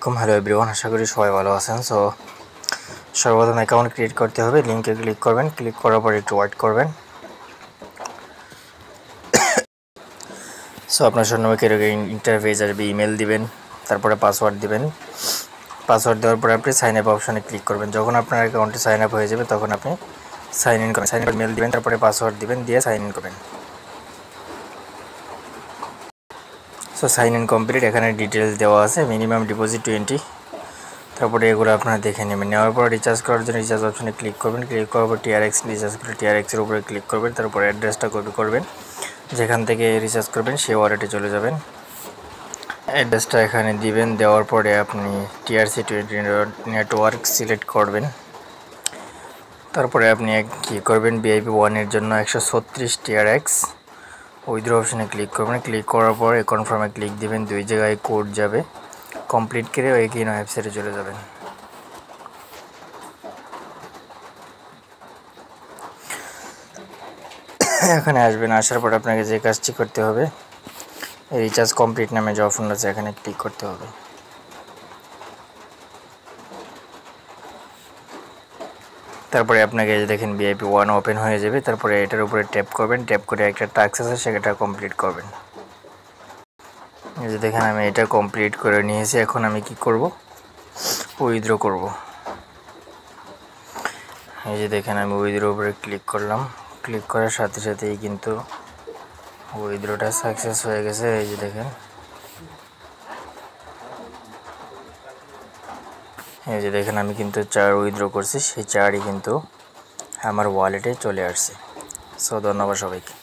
Hello everyone, আশা করি সবাই ভালো আছেন। সো সর্বপ্রথম অ্যাকাউন্ট ক্রিয়েট করতে হবে। লিঙ্কে ক্লিক করবেন, ক্লিক করার পর একটু ওয়েট করবেন। সো আপনার সামনে ইন্টারফেস আসবে, ইমেল দিবেন, তারপরে পাসওয়ার্ড দিবেন। পাসওয়ার্ড দেওয়ার পরে আপনি সাইন আপ অপশানে ক্লিক করবেন। যখন আপনার অ্যাকাউন্টে সাইন আপ হয়ে যাবে তখন আপনি সাইন ইন করবেন। সাইন ইন মেল দিবেন, তারপরে পাসওয়ার্ড দিবেন, দিয়ে সাইন ইন করবেন। So sign in complete. এখানে ডিটেলস দেওয়া আছে, মিনিমাম ডিপোজিট 20। তারপরে এগুলো আপনারা দেখে নেবেন। নেওয়ার পর রিচার্জ করার জন্য রিচার্জ অপশানে ক্লিক করবেন। ক্লিক করার পর টিআরএক্স রিচার্জ করে টিআরএক্সের উপরে ক্লিক করবেন। তারপর অ্যাড্রেসটা কপি করবেন, যেখান থেকে রিচার্জ করবেন সেই ওয়ালেটে চলে যাবেন। অ্যাড্রেসটা এখানে দিবেন। দেওয়ার পরে আপনি TRC20 নেটওয়ার্ক সিলেক্ট করবেন। তারপরে আপনি কী করবেন, VIP1 এর জন্য 136 TRX উইথড্র অপশানে ক্লিক করবেন। ক্লিক করার পরে কনফার্মে ক্লিক দিবেন। 2 জায়গায় কোড যাবে, কমপ্লিট করে কিনো ওয়েবসাইটে চলে যাবেন। এখানে আসবেন, আসার পর আপনাকে যে কাজটি করতে হবে, রিচার্জ কমপ্লিট নামে যে অপশন আছে এখানে ক্লিক করতে হবে। তারপরে আপনাকে দেখেন VIP1 ওপেন হয়ে যাবে। তারপরে এটার উপরে ট্যাপ করবেন, ট্যাপ করে একটা টাস্ক আছে সেটা কমপ্লিট করবেন। এই যে দেখেন আমি এটা কমপ্লিট করে নিয়েছি। এখন আমি কি করব, উইথড্র করব। এই যে দেখেন আমি উইথড্র উপরে ক্লিক করলাম। ক্লিক করার সাথে সাথেই কিন্তু উইথড্রটা সাকসেস হয়ে গেছে। এই যে দেখেন, এই যে দেখেন আমি কিন্তু 4 উইথড্র করছি, সেই 4ই কিন্তু আমার ওয়ালেটে চলে আসছে। সো ধন্যবাদ সবাইকে।